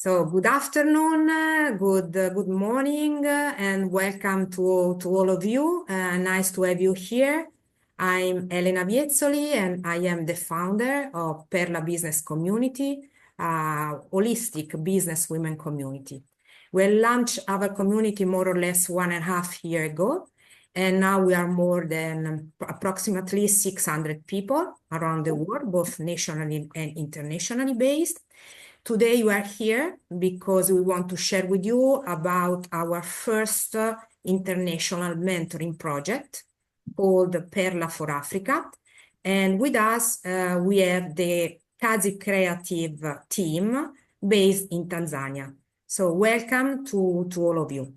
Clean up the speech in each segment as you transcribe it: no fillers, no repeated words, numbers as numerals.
So good afternoon, good morning, and welcome to all of you. Nice to have you here. I'm Elena Viezzoli, and I am the founder of PERLA Business Community, holistic business women community. We launched our community more or less 1.5 years ago, and now we are more than approximately 600 people around the world, both nationally and internationally based. Today we are here because we want to share with you about our first international mentoring project called PERLA4AFRICA. And with us, we have the KaziKreative team based in Tanzania. So welcome to all of you.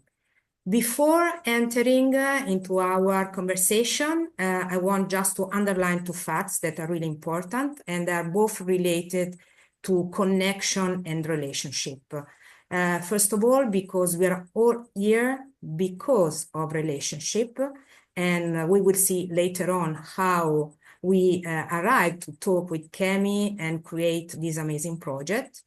Before entering into our conversation, I want just to underline two facts that are really important, and they are both related to connection and relationship. First of all, because we are all here because of relationship, and we will see later on how we arrived to talk with Kemi and create this amazing project.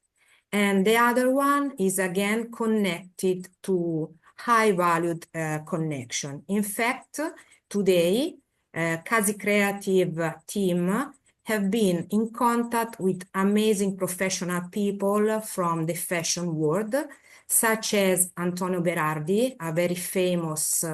And the other one is again connected to high-valued connection. In fact, today, KaziKreative team have been in contact with amazing professional people from the fashion world, such as Antonio Berardi, a very famous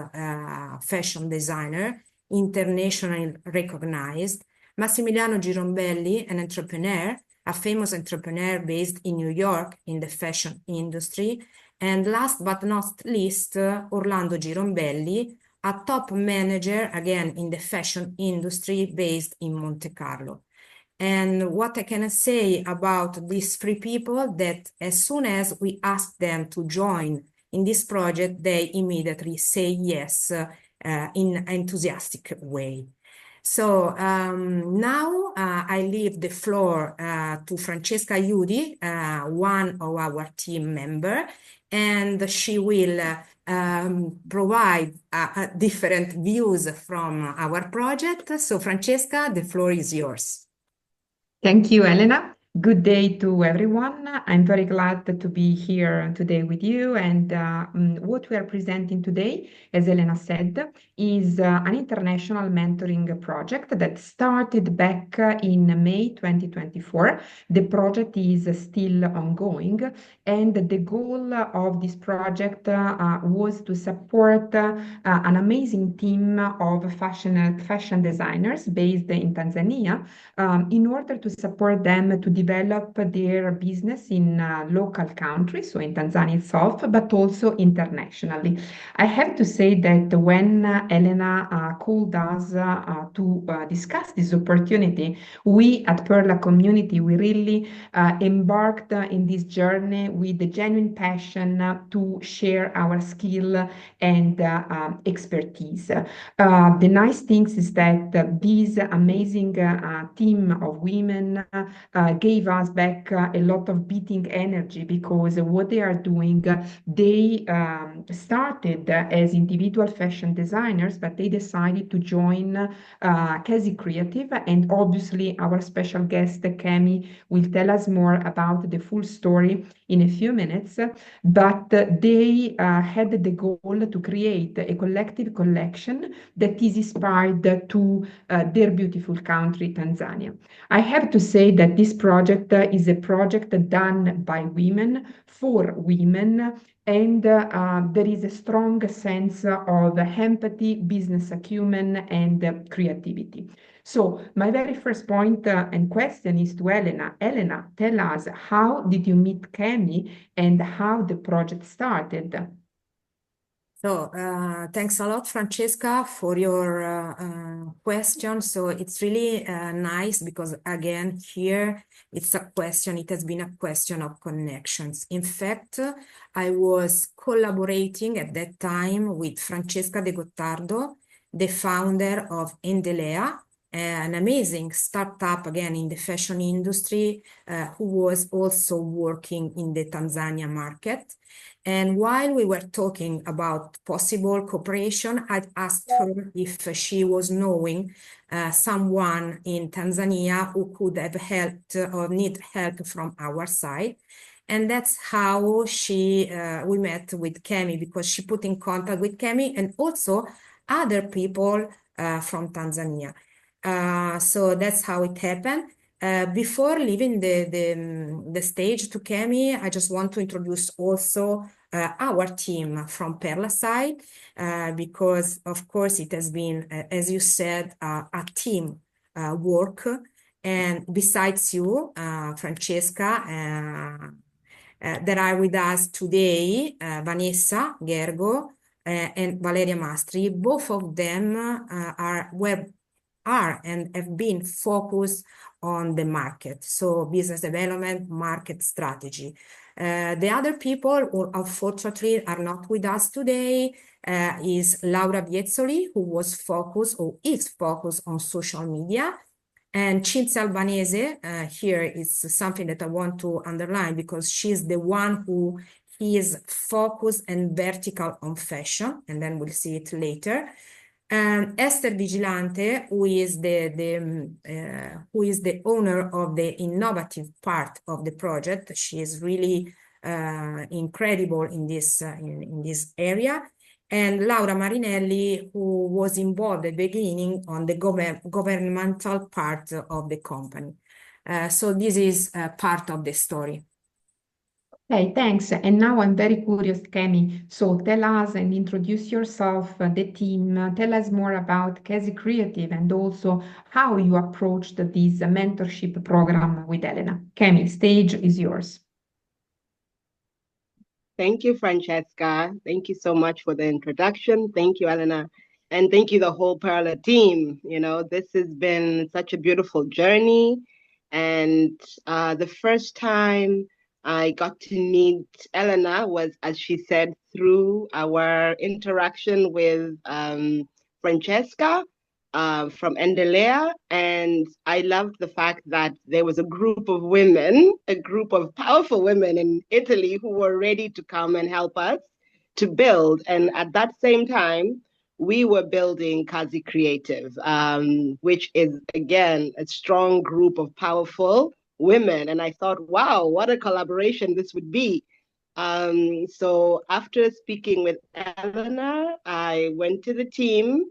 fashion designer, internationally recognized, Massimiliano Girombelli, an entrepreneur, a famous entrepreneur based in New York in the fashion industry, and last but not least, Orlando Girombelli, a top manager, again, in the fashion industry based in Monte Carlo. And what I can say about these three people, that as soon as we ask them to join in this project, they immediately say yes in an enthusiastic way. So now I leave the floor to Francesca Iudi, one of our team members, and she will provide different views from our project. So Francesca, the floor is yours. Thank you, Elena. Good day to everyone. I'm very glad to be here today with you. And what we are presenting today, as Elena said, is an international mentoring project that started back in May 2024. The project is still ongoing, and the goal of this project was to support an amazing team of fashion designers based in Tanzania in order to support them to develop their business in local countries, so in Tanzania itself, but also internationally. I have to say that when Elena called us to discuss this opportunity, we at PERLA Community, we really embarked in this journey with the genuine passion to share our skill and expertise. The nice thing is that this amazing team of women gave us back a lot of beating energy, because what they are doing, they started as individual fashion designers, but they decided to join KaziKreative, and obviously our special guest Kemi will tell us more about the full story in a few minutes. But they had the goal to create a collective collection that is inspired to their beautiful country, Tanzania. I have to say that this project is a project done by women for women, and there is a strong sense of empathy, business acumen, and creativity. So my very first point and question is to Elena. Elena, tell us, how did you meet Kemi and how the project started? So thanks a lot, Francesca, for your question. So it's really nice because, again, here it's a question, it has been a question of connections. In fact, I was collaborating at that time with Francesca De Gottardo, the founder of Endelea, an amazing startup, again, in the fashion industry, who was also working in the Tanzania market. And while we were talking about possible cooperation, I'd asked her if she was knowing someone in Tanzania who could have helped or need help from our side. And that's how we met with Kemi, because she put in contact with Kemi and also other people from Tanzania. So that's how it happened. Before leaving the stage to Kemi, I just want to introduce also our team from Perla side, because of course it has been, as you said, a team work. And besides you, Francesca, that are with us today, Vanessa Gergo and Valeria Mastri, both of them are and have been focused on the market, so business development, market strategy. The other people who unfortunately are not with us today is Laura Viezzoli, who was focused or is focused on social media. And Cinzia Albanese, here is something that I want to underline, because she's the one who is focused and vertical on fashion, and then we'll see it later. And Esther Vigilante, who is the owner of the innovative part of the project. She is really incredible in this area. And Laura Marinelli, who was involved at the beginning on the governmental part of the company. So this is part of the story. Okay, thanks. And now I'm very curious, Kemi. So tell us and introduce yourself, the team. Tell us more about KaziKreative and also how you approached this mentorship program with Elena. Kemi, stage is yours. Thank you, Francesca. Thank you so much for the introduction. Thank you, Elena. And thank you, the whole Perla team. You know, this has been such a beautiful journey. And the first time I got to meet Elena was, as she said, through our interaction with Francesca from Endelea. And I loved the fact that there was a group of women, a group of powerful women in Italy who were ready to come and help us to build. And at that same time, we were building KaziKreative, which is, again, a strong group of powerful women. And I thought, wow, what a collaboration this would be. So after speaking with Eleanor, I went to the team,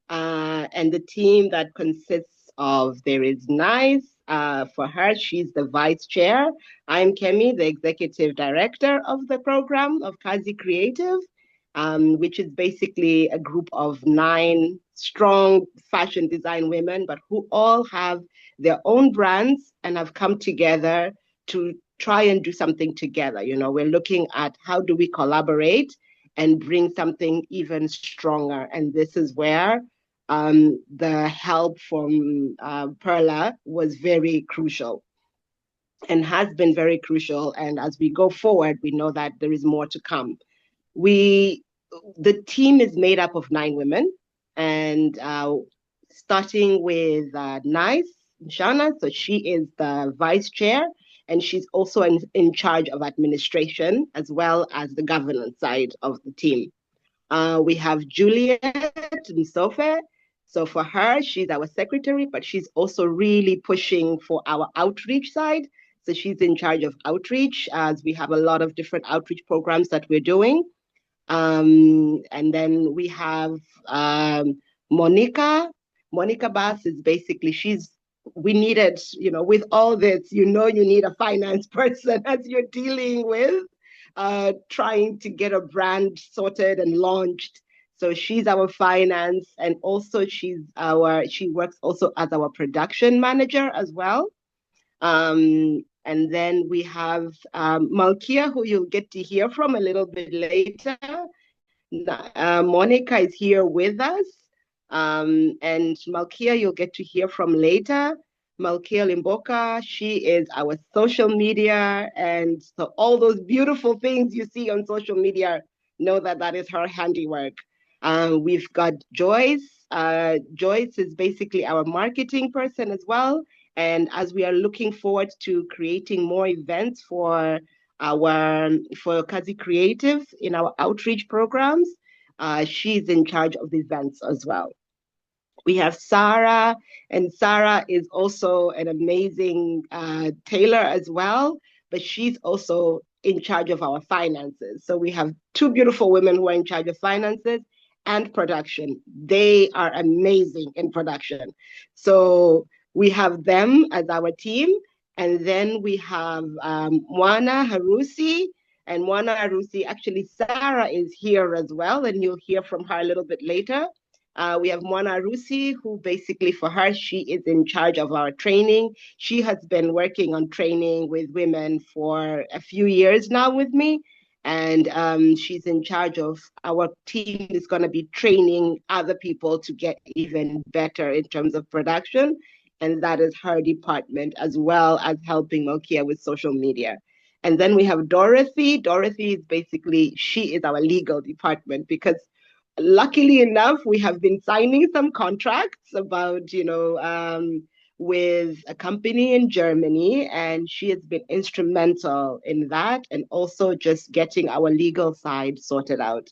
and the team that consists of, there is Nice, for her, she's the vice chair. I'm Kemi, the executive director of the program of KaziKreative, which is basically a group of 9 strong fashion design women, but who all have their own brands and have come together to try and do something together. You know, we're looking at how do we collaborate and bring something even stronger. And this is where the help from Perla was very crucial and has been very crucial. And as we go forward, we know that there is more to come. The team is made up of 9 women, and starting with Nice Shana, so she is the vice chair, and she's also in charge of administration as well as the governance side of the team. We have Juliet Msofe. So for her, she's our secretary, but she's also really pushing for our outreach side. So she's in charge of outreach, as we have a lot of different outreach programs that we're doing. And then we have Monica. Monica Bass is basically, we needed, you know, with all this, you know, you need a finance person as you're dealing with trying to get a brand sorted and launched. So she's our finance, and also she works also as our production manager as well. And then we have Malkia, who you'll get to hear from a little bit later. Monica is here with us. And Malkia, you'll get to hear from later. Malkia Limboka, she is our social media. And so all those beautiful things you see on social media, know that that is her handiwork. We've got Joyce. Joyce is basically our marketing person as well. And as we are looking forward to creating more events for KaziKreative in our outreach programs, she's in charge of the events as well. We have Sarah, and Sarah is also an amazing tailor as well. but she's also in charge of our finances. So we have two beautiful women who are in charge of finances and production. They are amazing in production. So we have them as our team. And then we have Mwana Harusi. And Mwana Harusi, actually, Sarah is here as well, and you'll hear from her a little bit later. We have Mwana Harusi, who basically for her, she is in charge of our training. She has been working on training with women for a few years now with me. And she's in charge of our team is going to be training other people to get even better in terms of production. And that is her department, as well as helping Mokia with social media. And then we have Dorothy. Dorothy is basically, she is our legal department because luckily enough, we have been signing some contracts about, with a company in Germany, and she has been instrumental in that and also just getting our legal side sorted out.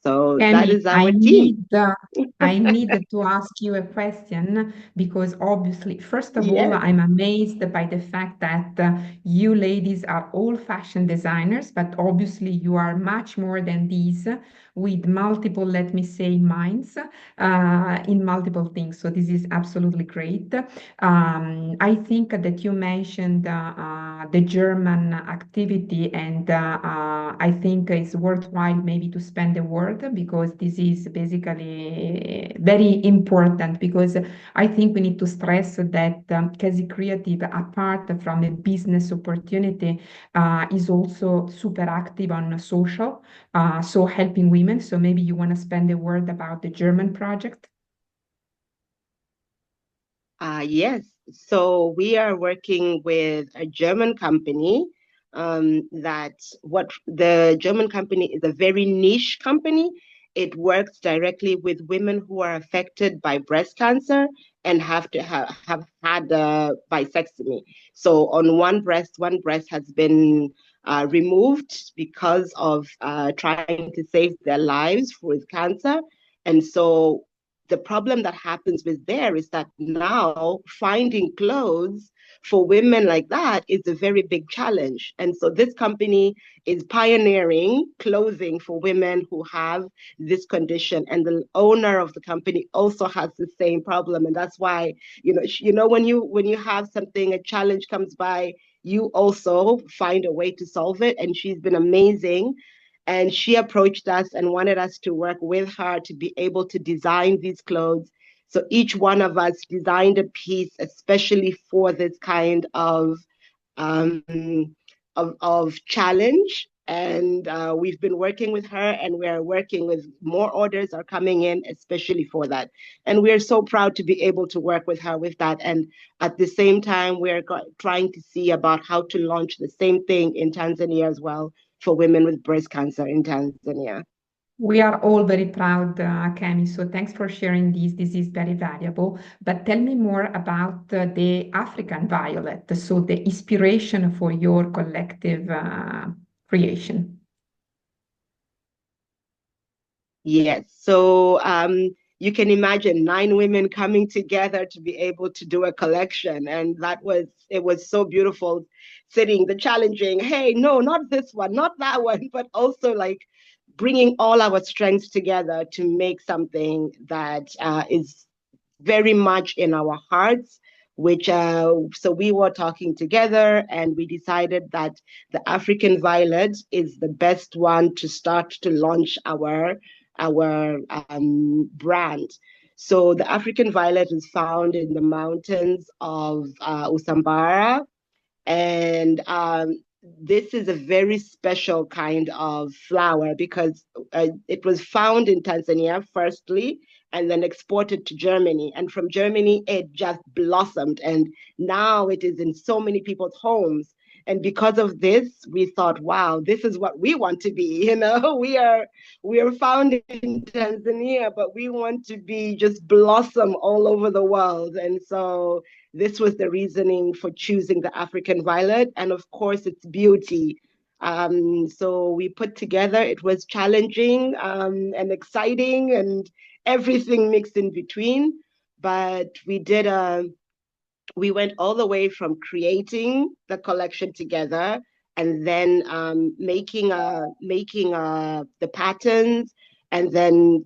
So that Amy, is our team. I need to ask you a question because obviously, first of all, Yes. I'm amazed by the fact that you ladies are all fashion designers, but obviously you are much more than these with multiple, let me say, minds in multiple things. So this is absolutely great. I think that you mentioned the German activity, and I think it's worthwhile maybe to spend a word because this is basically very important because I think we need to stress that KaziKreative, apart from a business opportunity, is also super active on social, so helping women. So maybe you want to spend a word about the German project. Yes. So we are working with a German company. That what the German company is a very niche company. It works directly with women who are affected by breast cancer and have to have had bisectomy. So on one breast has been removed because of trying to save their lives with cancer. And so the problem that happens with there is that now finding clothes for women like that is a very big challenge. And so this company is pioneering clothing for women who have this condition. And the owner of the company also has the same problem. And that's why, when you have something, a challenge comes by, you also find a way to solve it. And she's been amazing, and she approached us and wanted us to work with her to be able to design these clothes. So each one of us designed a piece especially for this kind um, of challenge. And we've been working with her, and we're working with more orders are coming in, especially for that. And we're so proud to be able to work with her with that. And at the same time, we're trying to see about how to launch the same thing in Tanzania as well for women with breast cancer in Tanzania. We are all very proud, Kemi. So thanks for sharing this. This is very valuable. But tell me more about the African violet. So the inspiration for your collective creation. Yes. So you can imagine 9 women coming together to be able to do a collection. And it was so beautiful sitting, the challenging, hey, no, not this one, not that one, but also like bringing all our strengths together to make something that is very much in our hearts. So we were talking together and we decided that the African violet is the best one to start to launch our brand. So the African violet is found in the mountains of Usambara, and this is a very special kind of flower because it was found in Tanzania firstly and then exported to Germany. And from Germany, it just blossomed. And now it is in so many people's homes. And because of this, we thought, wow, this is what we want to be. We are found in Tanzania, but we want to be just blossom all over the world. And so this was the reasoning for choosing the African violet, and of course, its beauty. So we put together, it was challenging and exciting and everything mixed in between. But we went all the way from creating the collection together and then making the patterns, and then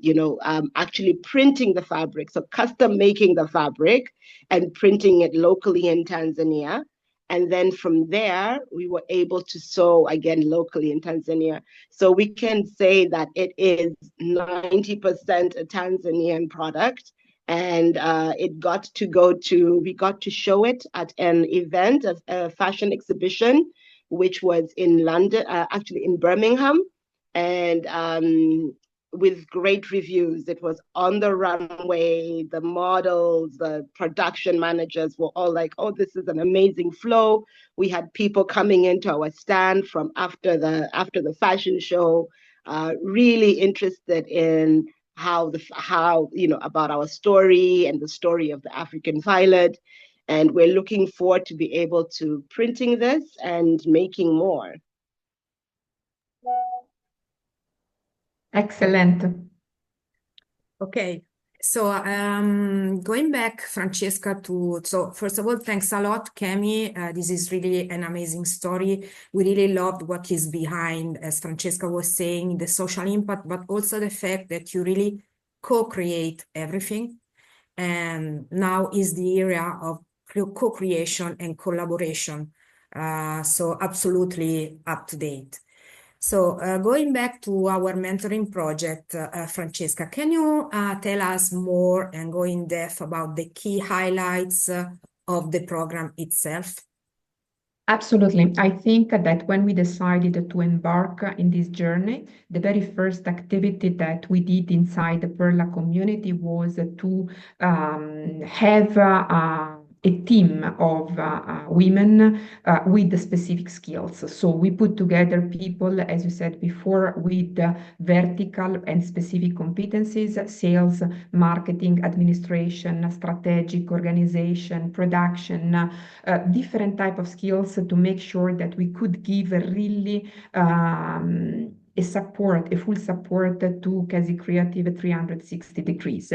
actually printing the fabric. So custom making the fabric and printing it locally in Tanzania. And then from there, we were able to sew again locally in Tanzania. So we can say that it is 90% a Tanzanian product. And we got to show it at an event, a fashion exhibition, which was in London, actually in Birmingham. And with great reviews. It was on the runway. The models, the production managers were all like, "Oh, this is an amazing flow." We had people coming into our stand from after the fashion show, really interested in how about our story and the story of the African violet. And we're looking forward to be able to printing this and making more. Excellent. Okay. So going back, Francesca, so first of all, thanks a lot, Kemi. This is really an amazing story. We really loved what is behind, as Francesca was saying, the social impact, but also the fact that you really co-create everything. And now is the era of co-creation and collaboration. So absolutely up to date. So going back to our mentoring project, Francesca, can you tell us more and go in depth about the key highlights of the program itself? Absolutely. I think that when we decided to embark in this journey, the very first activity that we did inside the PERLA community was to have a team of women with the specific skills. So we put together people, as you said before, with vertical and specific competencies: sales, marketing, administration, strategic, organization, production, different type of skills to make sure that we could give a really a full support to KaziKreative 360 degrees.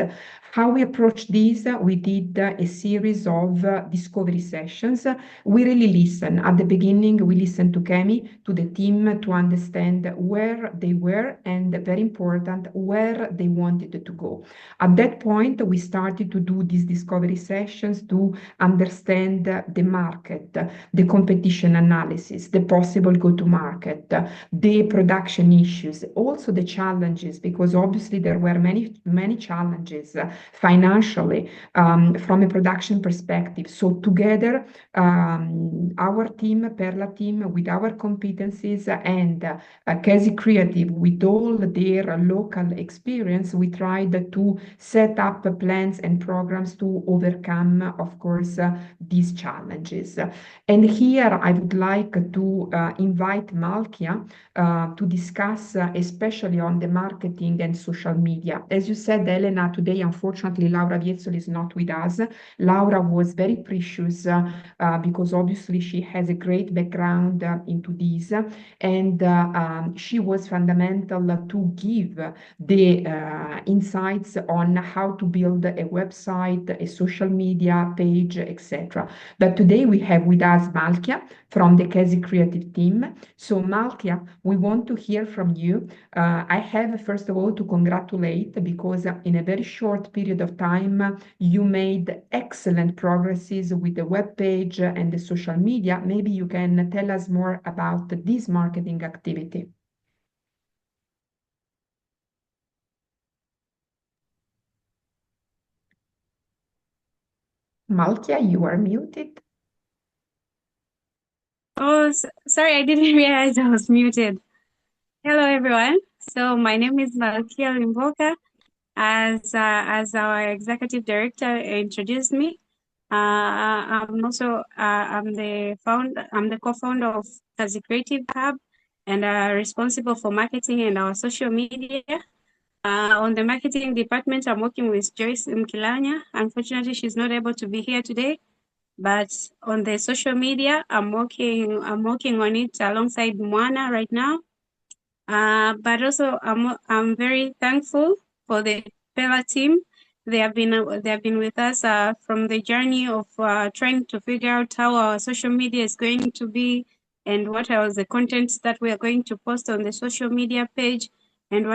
How we approached this, we did a series of discovery sessions. We really listened. At the beginning, we listened to Kemi, to the team, to understand where they were, and very important, where they wanted to go. At that point, we started to do these discovery sessions to understand the market, the competition analysis, the possible go-to-market, the production issues, also the challenges, because obviously there were many challenges financially from a production perspective. So together, our team, PERLA team, with our competencies, and KaziKreative with all their local experience, we tried to set up plans and programs to overcome, of course, these challenges. And here I would like to invite Malkia to discuss especially on the marketing and social media. As you said, Elena, today, unfortunately, Laura Viezzoli is not with us. Laura was very precious because obviously she has a great background into this, and she was fundamental to give the insights on how to build a website, a social media page, etc. But today we have with us Malkia from the KaziKreative team. So Malkia, we want to hear from you. I have first of all to congratulate, because in a very short period of time you made excellent progresses with the web page and the social media. Maybe you can tell us more about this marketing activity. Malkia, you are muted. Oh, sorry, I didn't realize I was muted. Hello, everyone. So my name is Malkia Limboka. As our executive director introduced me, I'm also I'm the co-founder of KaziKreative Hub, and responsible for marketing and our social media. On the marketing department, I'm working with Joyce Mkilanya. Unfortunately, she's not able to be here today. But on the social media, I'm working on it alongside Mwana right now. But also I'm very thankful for the PERLA team. They have been with us from the journey of trying to figure out how our social media is going to be and what are the contents that we are going to post on the social media page, and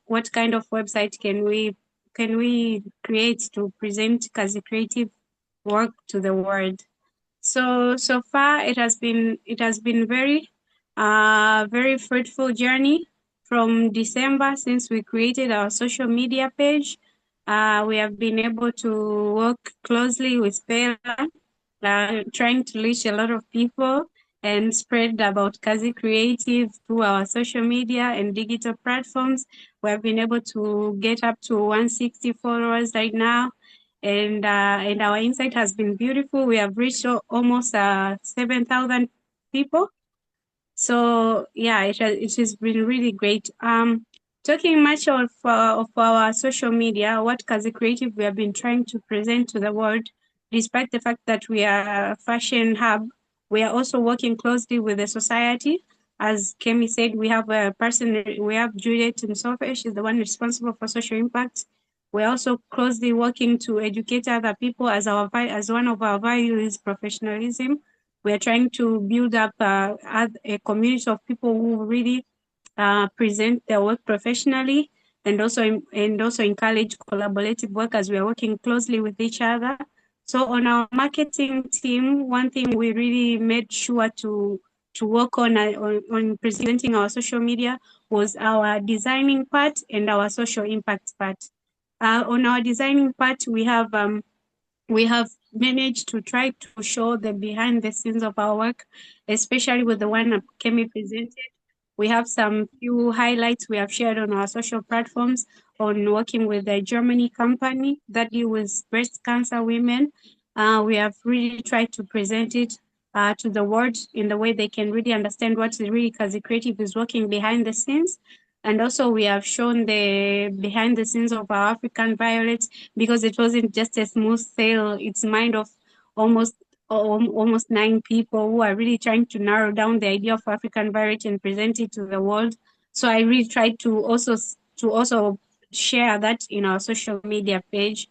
what kind of website can we create to present KaziKreative work to the world. So far it has been very fruitful journey from December since we created our social media page. We have been able to work closely with PERLA, trying to reach a lot of people and spread about KaziKreative through our social media and digital platforms. We have been able to get up to 160 followers right now, and our insight has been beautiful. We have reached almost 7,000 people. So yeah, it has been really great. Talking much of our social media, what KaziKreative we have been trying to present to the world, despite the fact that we are a fashion hub, we are also working closely with the society. As Kemi said, we have Juliet Msofe, she's the one responsible for social impact. We're also closely working to educate other people, as one of our values is professionalism. We are trying to build up a community of people who really present their work professionally, and also encourage collaborative work as we are working closely with each other. So on our marketing team, one thing we really made sure to work on presenting our social media was our designing part and our social impact part. On our designing part, we have managed to try to show the behind the scenes of our work, especially with the one Kemi presented. We have some few highlights we have shared on our social platforms on working with the Germany company that deal with breast cancer women. We have really tried to present it to the world in the way they can really understand what really KaziKreative is working behind the scenes. And also we have shown the behind the scenes of our African violets, because it wasn't just a smooth sail. It's mind of almost 9 people who are really trying to narrow down the idea of African violet and present it to the world. So I really tried to also share that in our social media page.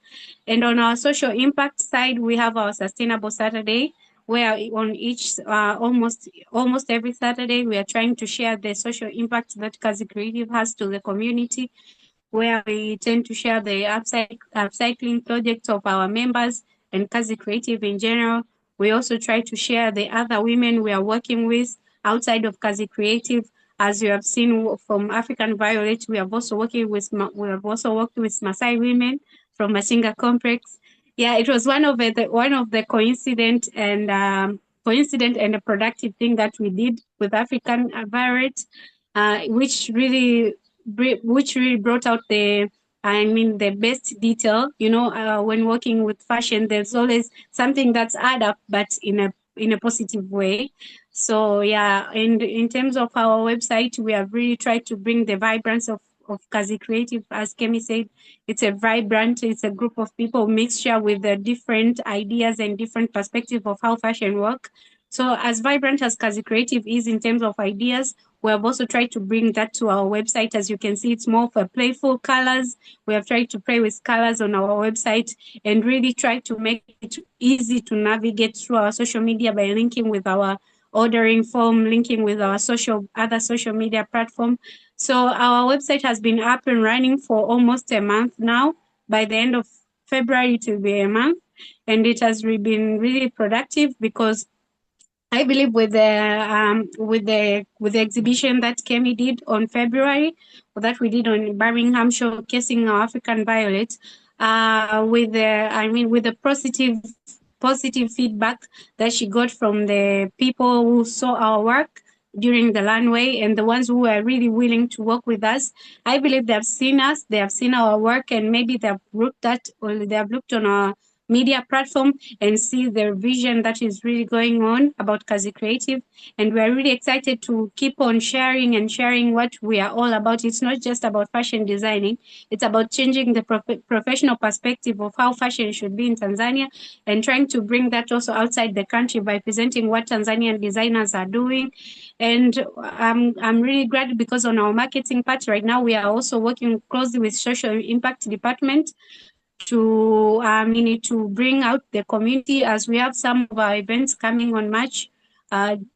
And on our social impact side, we have our Sustainable Saturday, where on each almost every Saturday we are trying to share the social impact that KaziKreative has to the community, where we tend to share the upcycling projects of our members and KaziKreative in general. We also try to share the other women we are working with outside of KaziKreative. As you have seen from African Violet, we have also worked with Maasai women from Mashinga Complex. Yeah, it was one of the coincident and a productive thing that we did with African Violet, which really brought out the best detail. When working with fashion, there's always something that's add up, but in a positive way. So yeah, and in terms of our website, we have really tried to bring the vibrance of KaziKreative. As Kemi said, it's a group of people, mixture with the different ideas and different perspective of how fashion work. So as vibrant as KaziKreative is in terms of ideas, we have also tried to bring that to our website. As you can see, it's more for playful colors. We have tried to play with colors on our website and really try to make it easy to navigate through our social media by linking with our ordering form, linking with our other social media platform. So our website has been up and running for almost a month now. By the end of February, it will be a month, and it has been really productive, because I believe with the exhibition that Kemi did on February, or that we did on Birmingham, showcasing our African violets, with the positive feedback that she got from the people who saw our work during the runway, and the ones who were really willing to work with us. I believe they have seen us, they have seen our work, and maybe they have looked on our media platform and see their vision that is really going on about KaziKreative. And we're really excited to keep on sharing what we are all about. It's not just about fashion designing, it's about changing the professional perspective of how fashion should be in Tanzania, and trying to bring that also outside the country by presenting what Tanzanian designers are doing. And I'm really glad, because on our marketing part right now, we are also working closely with social impact department to bring out the community, as we have some of our events coming on March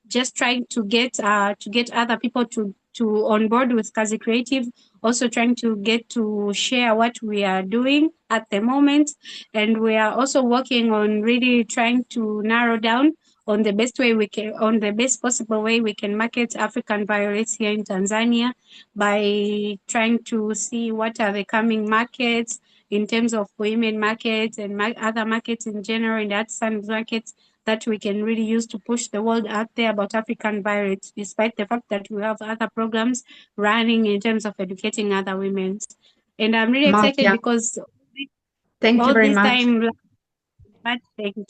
just trying to get other people to on board with KaziKreative, also trying to get to share what we are doing at the moment. And we are also working on really trying to narrow down on the best possible way we can market African violets here in Tanzania, by trying to see what are the coming markets in terms of women markets and other markets in general, in the artisan markets, that we can really use to push the world out there about African violets, despite the fact that we have other programs running in terms of educating other women. And I'm really excited because thank you very much. But thank you.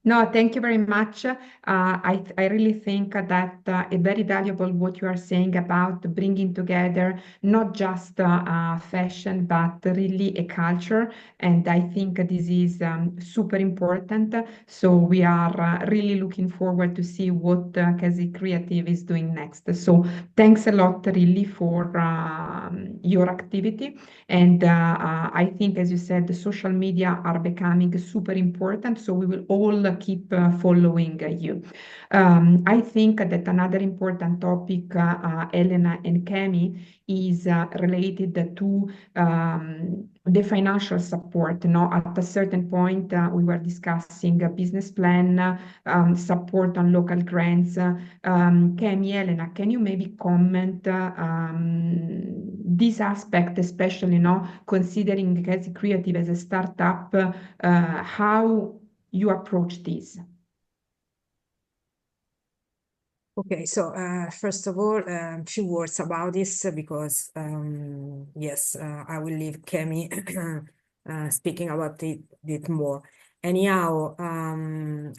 No, thank you very much. I really think that it's very valuable what you are saying about bringing together not just fashion, but really a culture. And I think this is super important. So we are really looking forward to see what KaziKreative is doing next. So thanks a lot really for your activity. And I think, as you said, the social media are becoming super important. So we will all keep following you. I think that another important topic, Elena and Kemi, is related to the financial support. No, at a certain point, we were discussing a business plan, support on local grants. Kemi, Elena, can you maybe comment this aspect, especially considering KaziKreative as a startup, how you approach this? Okay, so first of all, a few words about this because yes, I will leave Kemi speaking about it more. Anyhow,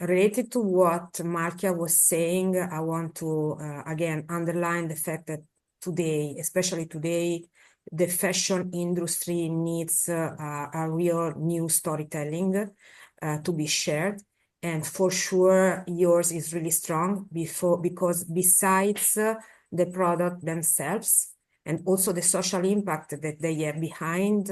related to what Markia was saying, I want to again underline the fact that today, especially today, the fashion industry needs a real new storytelling to be shared. And for sure, yours is really strong because besides the product themselves and also the social impact that they have behind,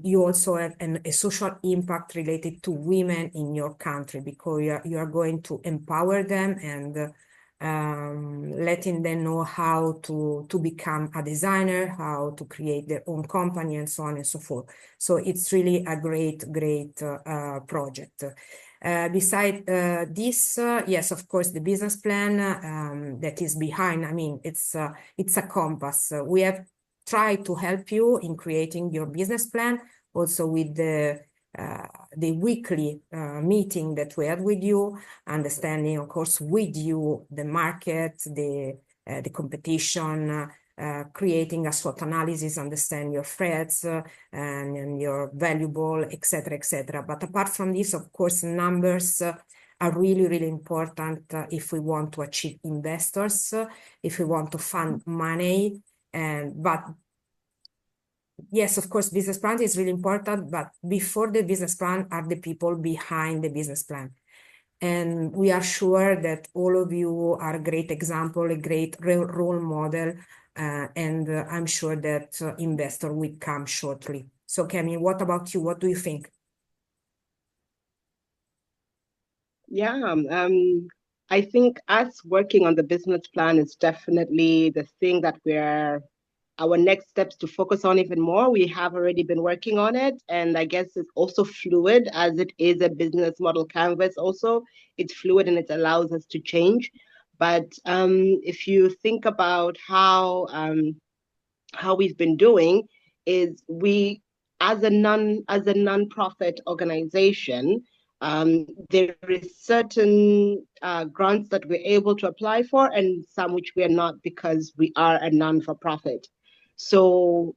you also have a social impact related to women in your country, because you are going to empower them and letting them know how to become a designer, how to create their own company, and so on and so forth. So it's really a great project. Beside this, yes, of course, the business plan that is behind, I mean, it's a compass. We have tried to help you in creating your business plan, also with the weekly meeting that we had with you, understanding, of course, with you the market, the competition, creating a SWOT analysis, understand your threats and your valuable, etc., etc. But apart from this, of course, numbers are really important if we want to achieve investors, if we want to fund money, but yes, of course, business plan is really important, but before the business plan are the people behind the business plan. And we are sure that all of you are a great example, a great role model, and I'm sure that investor will come shortly. So, Kemi, what about you? What do you think? Yeah, I think us working on the business plan is definitely the thing that our next steps to focus on even more. We have already been working on it, and I guess it's also fluid, as it is a business model canvas also. It's fluid and it allows us to change. But if you think about how we've been doing, is we, as a non-profit organization, there is certain grants that we're able to apply for, and some which we are not, because we are a non-for-profit. So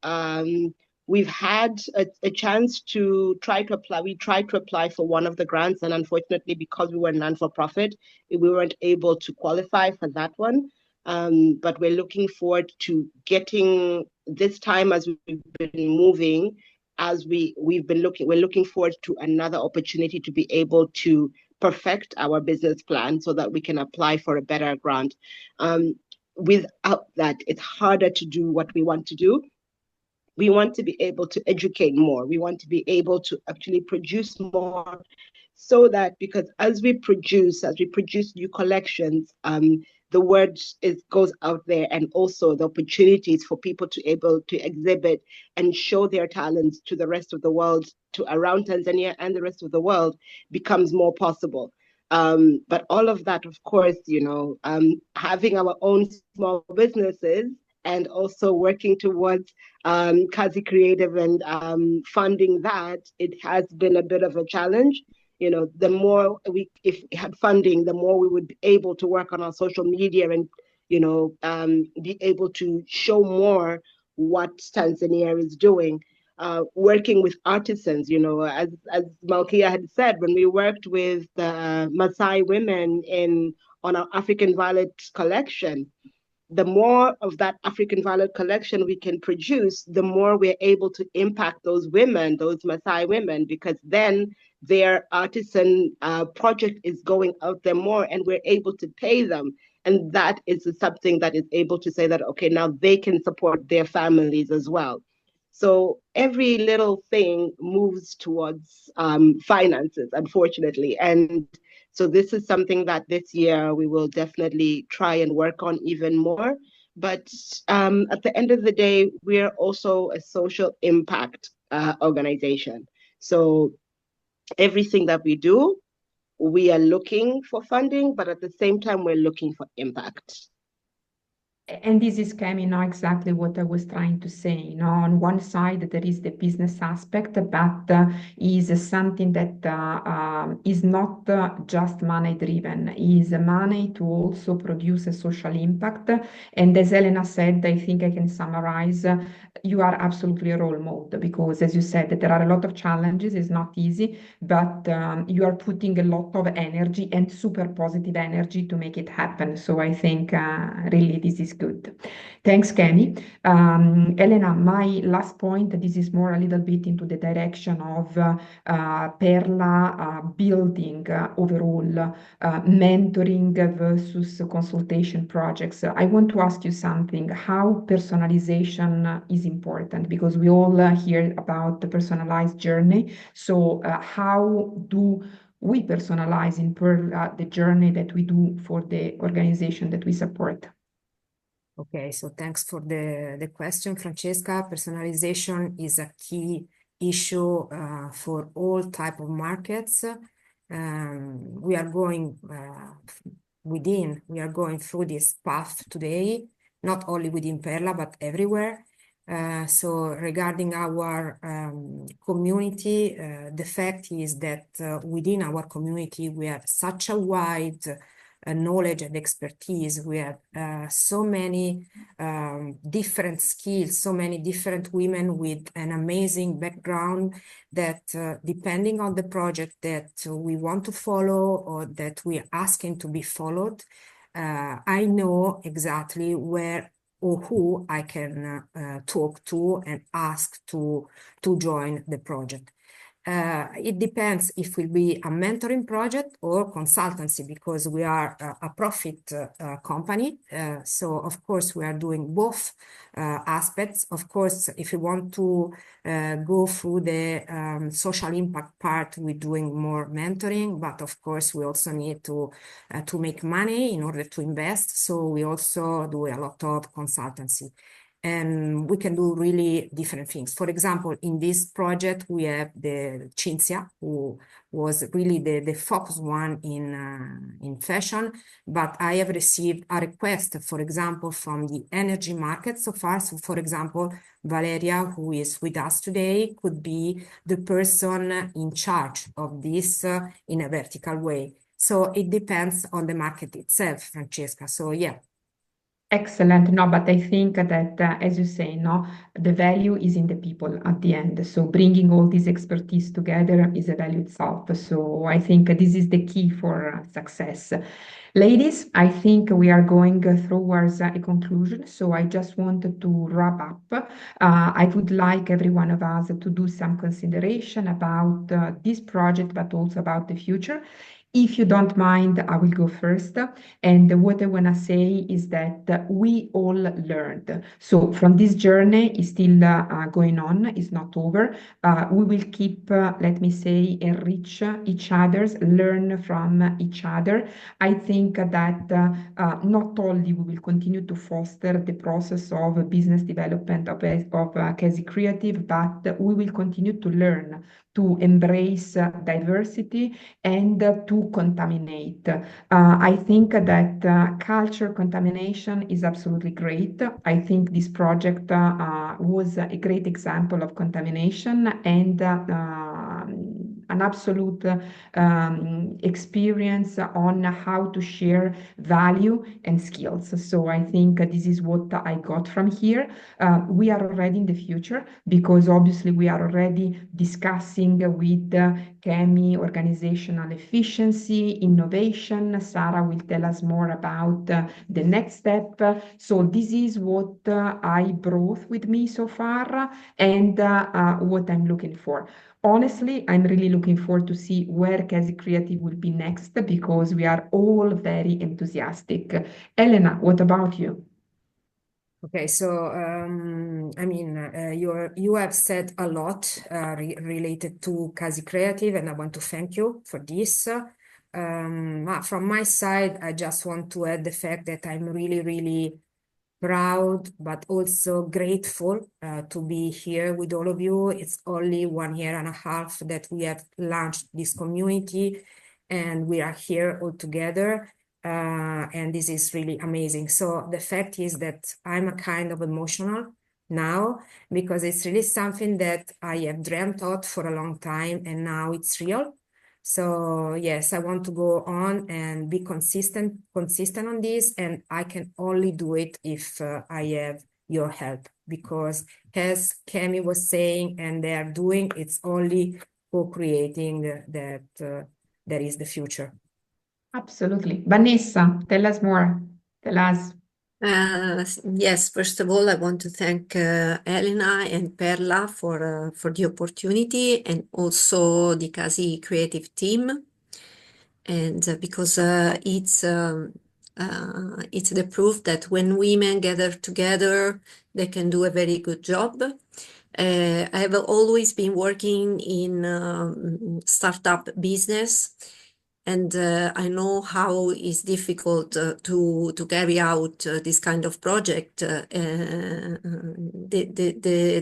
we've had a chance to try to apply. We tried to apply for one of the grants, and unfortunately, because we were non-for-profit, we weren't able to qualify for that one. But we're looking forward to getting this time, as we've been moving, we're looking forward to another opportunity to be able to perfect our business plan so that we can apply for a better grant. Without that, it's harder to do what we want to do. We want to be able to educate more. We want to be able to actually produce more so that, because as we produce new collections, the word goes out there, and also the opportunities for people to able to exhibit and show their talents to the rest of the world, to around Tanzania and the rest of the world, becomes more possible. But all of that, of course, having our own small businesses and also working towards KaziKreative and funding that, it has been a bit of a challenge. The more if we had funding, the more we would be able to work on our social media and, be able to show more what Tanzania is doing. Working with artisans, as Malkia had said, when we worked with the Maasai women on our African Violet collection, the more of that African Violet collection we can produce, the more we're able to impact those women, those Maasai women, because then their artisan project is going out there more, and we're able to pay them. And that is something that is able to say that, okay, now they can support their families as well. So every little thing moves towards finances, unfortunately. And so this is something that this year we will definitely try and work on even more. But at the end of the day, we're also a social impact organization. So everything that we do, we are looking for funding, but at the same time, we're looking for impact. And this is, Kemi, exactly what I was trying to say. On one side, there is the business aspect, but is something that is not just money-driven, is money to also produce a social impact. And as Elena said, I think I can summarize, you are absolutely a role model, because as you said, there are a lot of challenges, it's not easy, but you are putting a lot of energy and super positive energy to make it happen. So I think really this is good. Thanks, Kemi. Elena, my last point, this is more a little bit into the direction of PERLA building overall mentoring versus consultation projects. I want to ask you something, how personalization is important, because we all hear about the personalized journey. So how do we personalize in PERLA the journey that we do for the organization that we support? Okay, so thanks for the question, Francesca. Personalization is a key issue for all type of markets. We are going through this path today, not only within PERLA, but everywhere. So regarding our community, the fact is that within our community, we have such a wide knowledge and expertise. We have so many different skills, so many different women with an amazing background that depending on the project that we want to follow or that we are asking to be followed, I know exactly where or who I can talk to and ask to join the project. It depends if it will be a mentoring project or consultancy, because we are a profit company. So of course we are doing both aspects. Of course, if you want to go through the social impact part, we're doing more mentoring, but of course we also need to make money in order to invest. So we also do a lot of consultancy. And we can do really different things. For example, in this project, we have the Cinzia, who was really the focus one in fashion. But I have received a request, for example, from the energy market so far. So, for example, Valeria, who is with us today, could be the person in charge of this in a vertical way. So it depends on the market itself, Francesca. So, yeah. Excellent. No, but I think that, as you say, the value is in the people at the end. So bringing all this expertise together is a value itself. So I think this is the key for success. Ladies, I think we are going towards a conclusion. So I just wanted to wrap up. I would like every one of us to do some consideration about this project, but also about the future. If you don't mind, I will go first. And what I want to say is that we all learned. So from this journey is still going on, it's not over. We will keep, let me say, enrich each other's, learn from each other. I think that not only we will continue to foster the process of business development of KaziKreative, but we will continue to learn, to embrace diversity and to contaminate. I think that culture contamination is absolutely great. I think this project was a great example of contamination and an absolute experience on how to share value and skills. So I think this is what I got from here. We are already in the future because obviously we are already discussing with Kemi organizational efficiency, innovation. Sarah will tell us more about the next step. So this is what I brought with me so far and what I'm looking for. Honestly, I'm really looking forward to see where KaziKreative will be next because we are all very enthusiastic. Elena, what about you? Okay, so I mean, you have said a lot related to KaziKreative, and I want to thank you for this. From my side, I just want to add the fact that I'm really, really proud, but also grateful to be here with all of you. It's only 1.5 years that we have launched this community, and we are here all together. And this is really amazing. So the fact is that I'm a kind of emotional now because it's really something that I have dreamt of for a long time, and now it's real. So yes, I want to go on and be consistent on this, and I can only do it if I have your help, because as Kemi was saying, and they are doing, it's only co-creating that is the future. Absolutely. Vanessa, tell us more. Tell us. Yes, first of all, I want to thank Elena and Perla for the opportunity, and also the KaziKreative team, and because it's the proof that when women gather together, they can do a very good job. I have always been working in startup business, and I know how it's difficult to carry out this kind of project.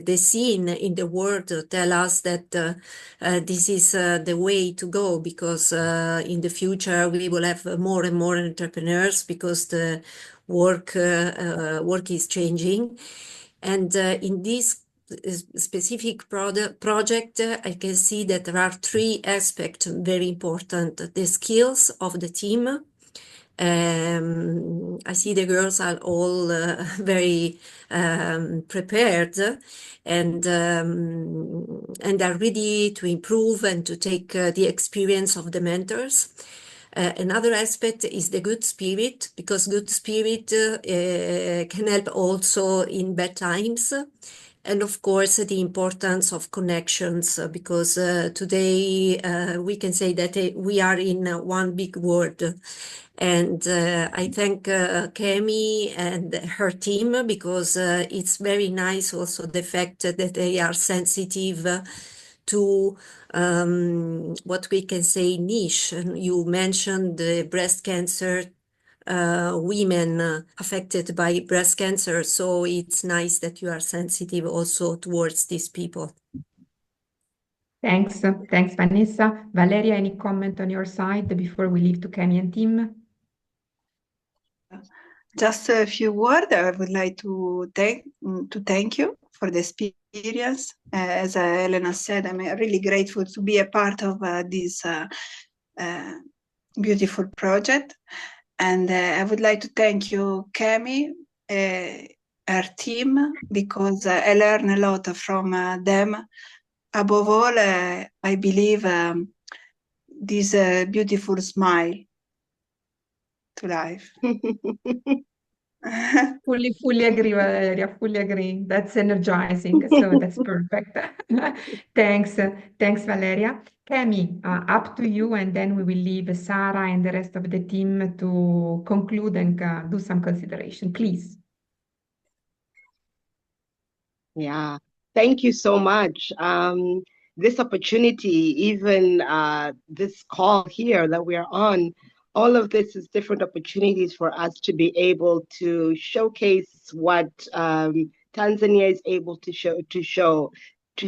The scene in the world tell us that this is the way to go, because in the future we will have more and more entrepreneurs because the work is changing. And in this specific project, I can see that there are 3 aspects very important. The skills of the team. I see the girls are all very prepared and are ready to improve and to take the experience of the mentors. Another aspect is the good spirit, because good spirit can help also in bad times. And of course, the importance of connections, because today we can say that we are in one big world. And I thank Kemi and her team, because it's very nice also the fact that they are sensitive to what we can say niche. You mentioned the breast cancer, women affected by breast cancer. So it's nice that you are sensitive also towards these people. Thanks. Thanks, Vanessa. Valeria, any comment on your side before we leave to Kemi and team? Just a few words. I would like to thank you for the experience. As Elena said, I'm really grateful to be a part of this beautiful project. And I would like to thank you, Kemi, her team, because I learned a lot from them. Above all, I believe this beautiful smile to life. Fully agree, Valeria. Fully agree. That's energizing. So that's perfect. Thanks. Thanks, Valeria. Kemi, up to you, and then we will leave Sarah and the rest of the team to conclude and do some consideration. Please. Yeah, thank you so much. This opportunity, even this call here that we're on, all of this is different opportunities for us to be able to showcase what Tanzania is able to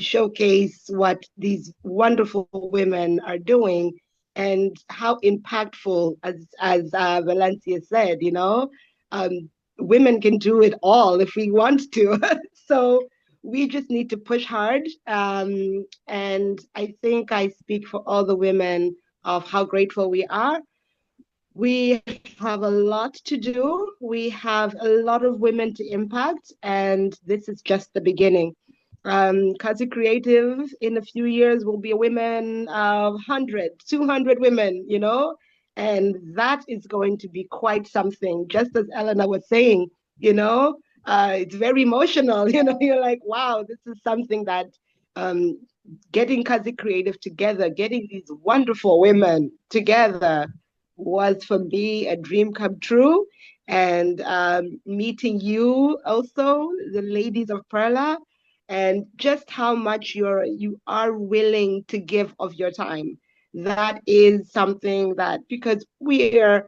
showcase what these wonderful women are doing and how impactful, as Valencia said, women can do it all if we want to. So we just need to push hard. And I think I speak for all the women of how grateful we are. We have a lot to do. We have a lot of women to impact, and this is just the beginning. KaziKreative in a few years will be a women of 100, 200 women, and that is going to be quite something. Just as Elena was saying, it's very emotional. You're like, wow, this is something that um, getting KaziKreative together, getting these wonderful women together was for me a dream come true. And meeting you also, the ladies of PERLA, and just how much you are willing to give of your time. That is something that, because we're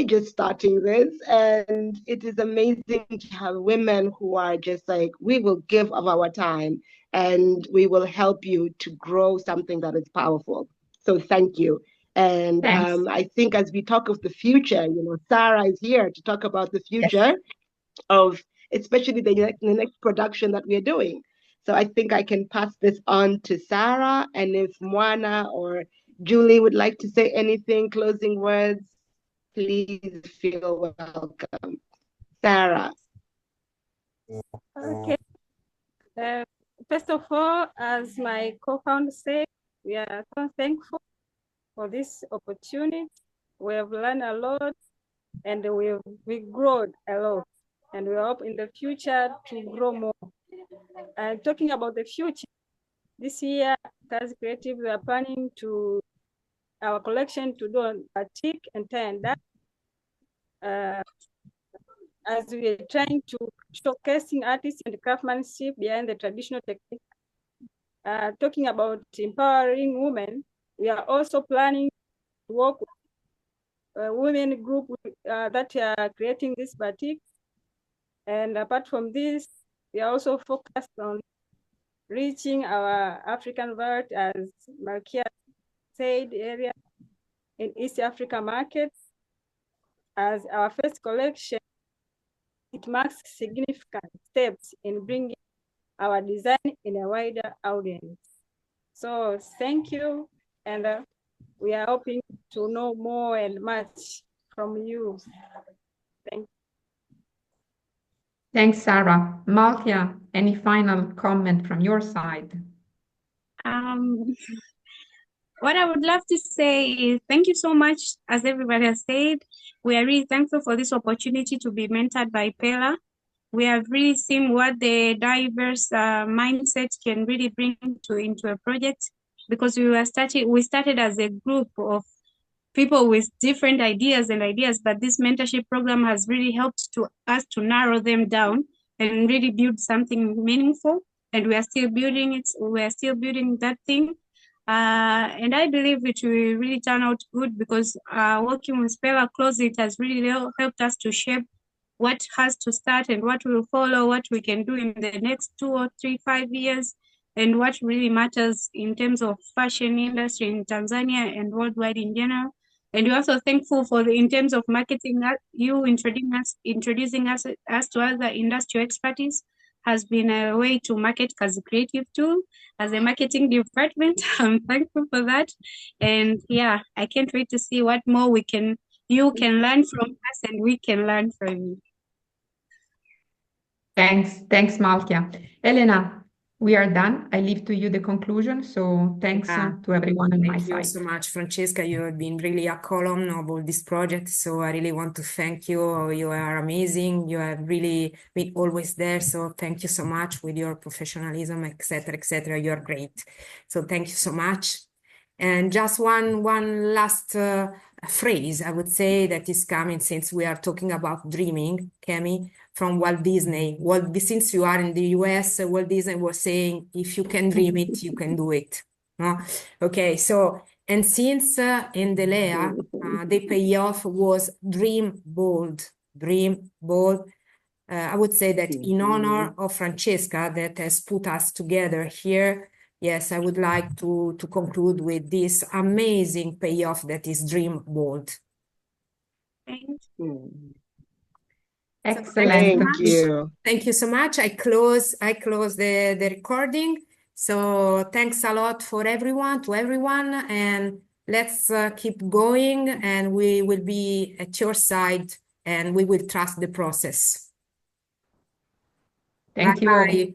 just starting this, and it is amazing to have women who are just like, we will give of our time and we will help you to grow something that is powerful. So thank you. And Thanks. I think as we talk of the future, Sarah is here to talk about the Yes. future of especially the next production that we are doing. So I think I can pass this on to Sarah. And if Moana or Julie would like to say anything, closing words, please feel welcome. Sarah. Okay. First of all, as my co-founder said, we are so thankful for this opportunity. We have learned a lot, and we grown a lot, and we hope in the future to grow more. And talking about the future, this year, KaziKreative, we are planning to our collection to do batik and tie and dye. As we are trying to showcasing artists and craftsmanship behind the traditional technique. Talking about empowering women, we are also planning to work with a women group that are creating this batik. And apart from this, we are also focused on reaching our African world, as Malkia said earlier, in East Africa markets. As our first collection, it marks significant steps in bringing our design in a wider audience. So thank you, and we are hoping to know more and much from you. Thank you. Thanks, Sarah. Malkia, any final comment from your side? What I would love to say is thank you so much. As everybody has said, we are really thankful for this opportunity to be mentored by PERLA. We have really seen what the diverse mindset can really bring into a project, because we started as a group of people with different ideas, but this mentorship program has really helped us to narrow them down and really build something meaningful. And we are still building it. We are still building that thing. And I believe it will really turn out good, because working with PERLA closely, it has really helped us to shape what has to start and what will follow, what we can do in the next 2 or 3, 5 years, and what really matters in terms of fashion industry in Tanzania and worldwide in general. And we're also thankful for in terms of marketing, you introducing us to other industry expertise has been a way to market KaziKreative too. As a marketing department, I'm thankful for that. And yeah, I can't wait to see what more you can learn from us and we can learn from you. Thanks, Malkia. Elena, We are done. I leave to you the conclusion. So thanks to everyone on my Thank you side. so much, Francesca. You have been really a column of all this project. So I really want to thank you. You are amazing. You have really been always there. So thank you so much with your professionalism, etc., etc. You are great. So thank you so much. And just one last phrase, I would say, that is coming since we are talking about dreaming, Kemi, from Walt Disney. Since you are in the US, Walt Disney was saying, if you can dream it, you can do it. No? Okay, so, and since in the Lea, the payoff was dream bold. I would say that in honor of Francesca that has put us together here, yes, I would like to conclude with this amazing payoff that is dream bold. Thank Mm. Excellent. Thank you. Thank you so much. I close the recording. So thanks a lot to everyone, and let's keep going, and we will be at your side, and we will trust the process. Thank you. Bye-bye.